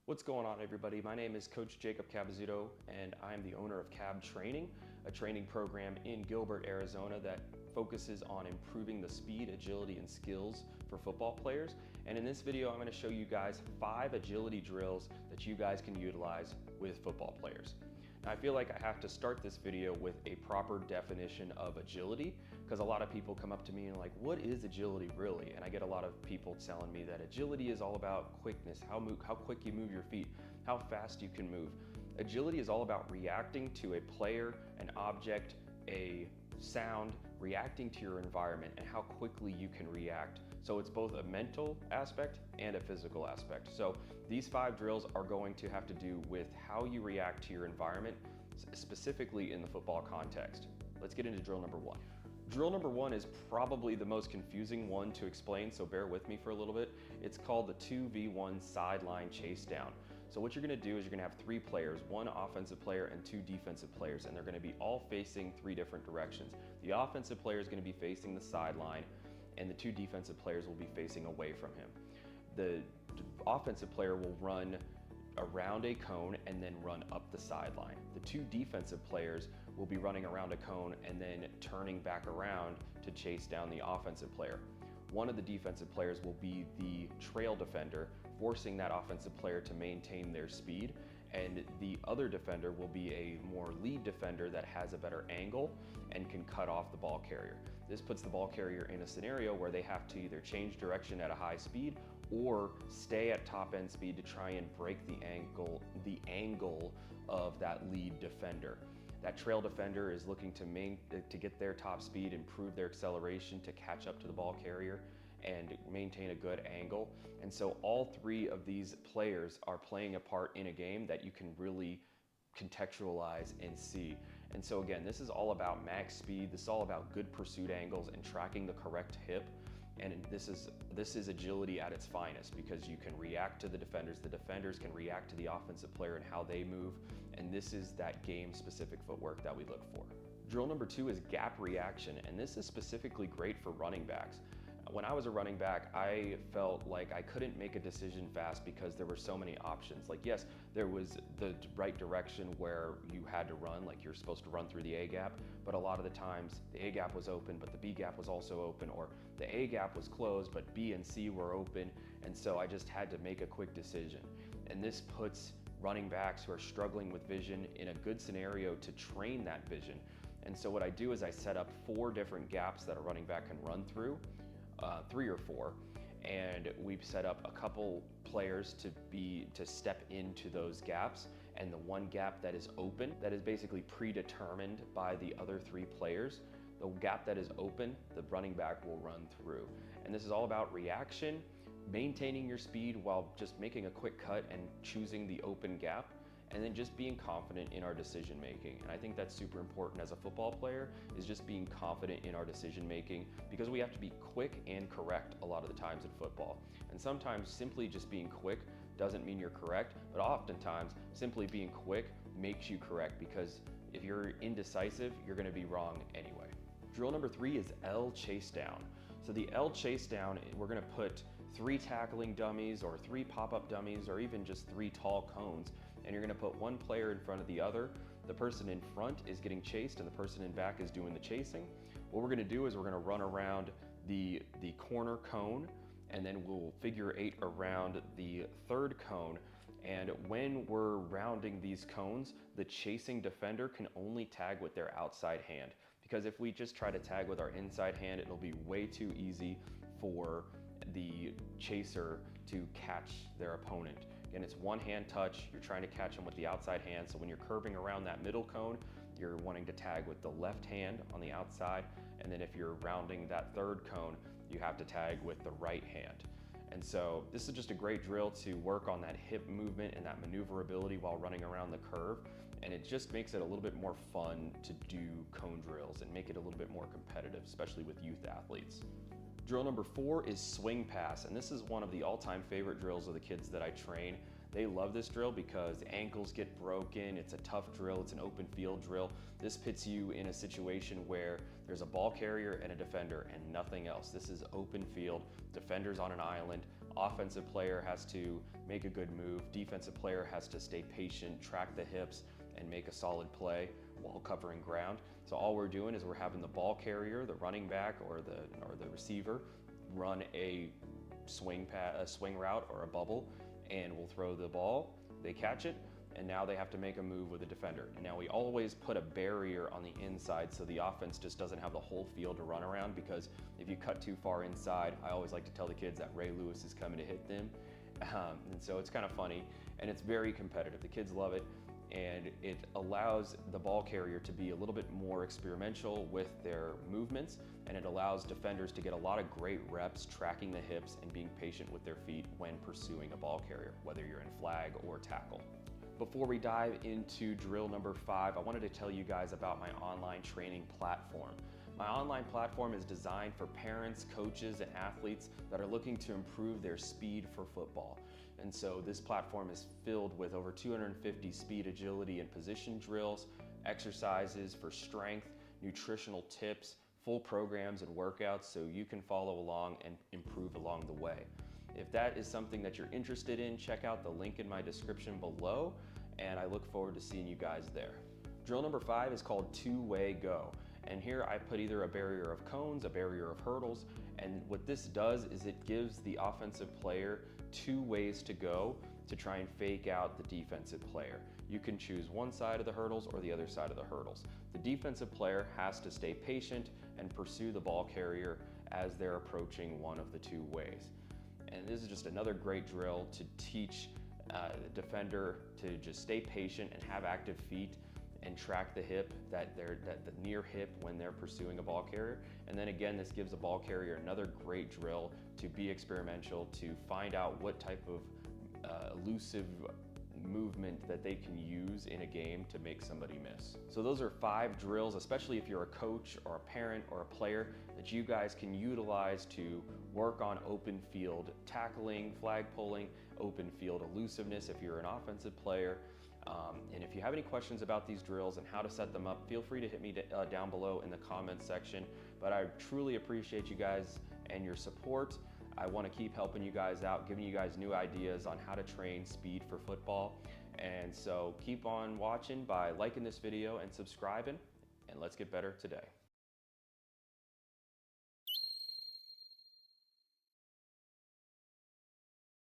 What's going on, everybody? My name is Coach Jacob Cabazzuto, and I'm the owner of Cab Training, a training program in Gilbert, Arizona that focuses on improving the speed, agility, and skills for football players. And in this video, I'm going to show you guys 5 agility drills that you guys can utilize with football players. Now, I feel like I have to start this video with a proper definition of agility, because a lot of people come up to me and like, what is agility really? And I get a lot of people telling me that agility is all about quickness, how quick you move your feet, how fast you can move. Agility is all about reacting to a player, an object, a sound, reacting to your environment, and how quickly you can react. So it's both a mental aspect and a physical aspect. So these 5 drills are going to have to do with how you react to your environment, specifically in the football context. Let's get into drill number 1. Drill number 1 is probably the most confusing one to explain, so bear with me for a little bit. It's called the 2v1 sideline chase down. So what you're gonna do is you're gonna have 3 players, 1 offensive player and 2 defensive players, and they're gonna be all facing 3 different directions. The offensive player is gonna be facing the sideline, and the 2 defensive players will be facing away from him. The offensive player will run around a cone and then run up the sideline. The 2 defensive players will be running around a cone and then turning back around to chase down the offensive player. One of the defensive players will be the trail defender, forcing that offensive player to maintain their speed, and the other defender will be a more lead defender that has a better angle and can cut off the ball carrier. This puts the ball carrier in a scenario where they have to either change direction at a high speed or stay at top end speed to try and break the angle of that lead defender. That trail defender is looking to get their top speed, improve their acceleration to catch up to the ball carrier and maintain a good angle. And so all 3 of these players are playing a part in a game that you can really contextualize and see. And so again, this is all about max speed. This is all about good pursuit angles and tracking the correct hip. And this is agility at its finest, because you can react to the defenders can react to the offensive player and how they move, and this is that game-specific footwork that we look for. Drill number 2 is gap reaction, and this is specifically great for running backs. When I was a running back, I felt like I couldn't make a decision fast because there were so many options. Like, yes, there was the right direction where you had to run, like you're supposed to run through the A gap, but a lot of the times the A gap was open, but the B gap was also open, or the A gap was closed, but B and C were open, and so I just had to make a quick decision. And this puts running backs who are struggling with vision in a good scenario to train that vision. And so what I do is I set up 4 different gaps that a running back can run through, 3 or 4, and we've set up a couple players to step into those gaps, and the one gap that is open, that is basically predetermined by the other 3 players, the gap that is open, the running back will run through. And this is all about reaction, maintaining your speed while just making a quick cut and choosing the open gap, and then just being confident in our decision making. And I think that's super important as a football player, is just being confident in our decision making, because we have to be quick and correct a lot of the times in football. And sometimes simply just being quick doesn't mean you're correct, but oftentimes simply being quick makes you correct, because if you're indecisive, you're gonna be wrong anyway. Drill number 3 is L chase down. So the L chase down, we're gonna put 3 tackling dummies or 3 pop-up dummies, or even just 3 tall cones, and you're gonna put 1 player in front of the other. The person in front is getting chased and the person in back is doing the chasing. What we're gonna do is we're gonna run around the corner cone, and then we'll figure 8 around the 3rd cone. And when we're rounding these cones, the chasing defender can only tag with their outside hand, because if we just try to tag with our inside hand, it'll be way too easy for the chaser to catch their opponent. Again, it's one hand touch, you're trying to catch them with the outside hand, so when you're curving around that middle cone, you're wanting to tag with the left hand on the outside, and then if you're rounding that 3rd cone, you have to tag with the right hand. And so this is just a great drill to work on that hip movement and that maneuverability while running around the curve, and it just makes it a little bit more fun to do cone drills and make it a little bit more competitive, especially with youth athletes. Drill number 4 is swing pass, and this is one of the all-time favorite drills of the kids that I train. They love this drill because ankles get broken, it's a tough drill, it's an open field drill. This puts you in a situation where there's a ball carrier and a defender and nothing else. This is open field, defenders on an island, Offensive player has to make a good move. Defensive player has to stay patient, track the hips, and make a solid play while covering ground. So all we're doing is we're having the ball carrier, the running back or the receiver, run a swing route or a bubble, and we'll throw the ball. They catch it, and now they have to make a move with a defender. And now we always put a barrier on the inside so the offense just doesn't have the whole field to run around, because if you cut too far inside, I always like to tell the kids that Ray Lewis is coming to hit them. And so it's kind of funny, and it's very competitive. The kids love it, and it allows the ball carrier to be a little bit more experimental with their movements, and it allows defenders to get a lot of great reps tracking the hips and being patient with their feet when pursuing a ball carrier, whether you're in flag or tackle. Before we dive into drill number 5, I wanted to tell you guys about my online training platform. My online platform is designed for parents, coaches, and athletes that are looking to improve their speed for football. And so this platform is filled with over 250 speed, agility, and position drills, exercises for strength, nutritional tips, full programs and workouts so you can follow along and improve along the way. If that is something that you're interested in, check out the link in my description below, and I look forward to seeing you guys there. Drill number 5 is called two-way go. And here I put either a barrier of cones, a barrier of hurdles, and what this does is it gives the offensive player 2 ways to go to try and fake out the defensive player. You can choose one side of the hurdles or the other side of the hurdles. The defensive player has to stay patient and pursue the ball carrier as they're approaching one of the 2 ways. And this is just another great drill to teach the defender to just stay patient and have active feet and track the hip, the near hip when they're pursuing a ball carrier. And then again, this gives a ball carrier another great drill to be experimental, to find out what type of elusive movement that they can use in a game to make somebody miss. So those are 5 drills, especially if you're a coach or a parent or a player, that you guys can utilize to work on open field tackling, flag pulling, open field elusiveness if you're an offensive player. And if you have any questions about these drills and how to set them up, feel free to hit me down below in the comments section. But I truly appreciate you guys and your support. I want to keep helping you guys out, giving you guys new ideas on how to train speed for football. And so keep on watching by liking this video and subscribing, and let's get better today.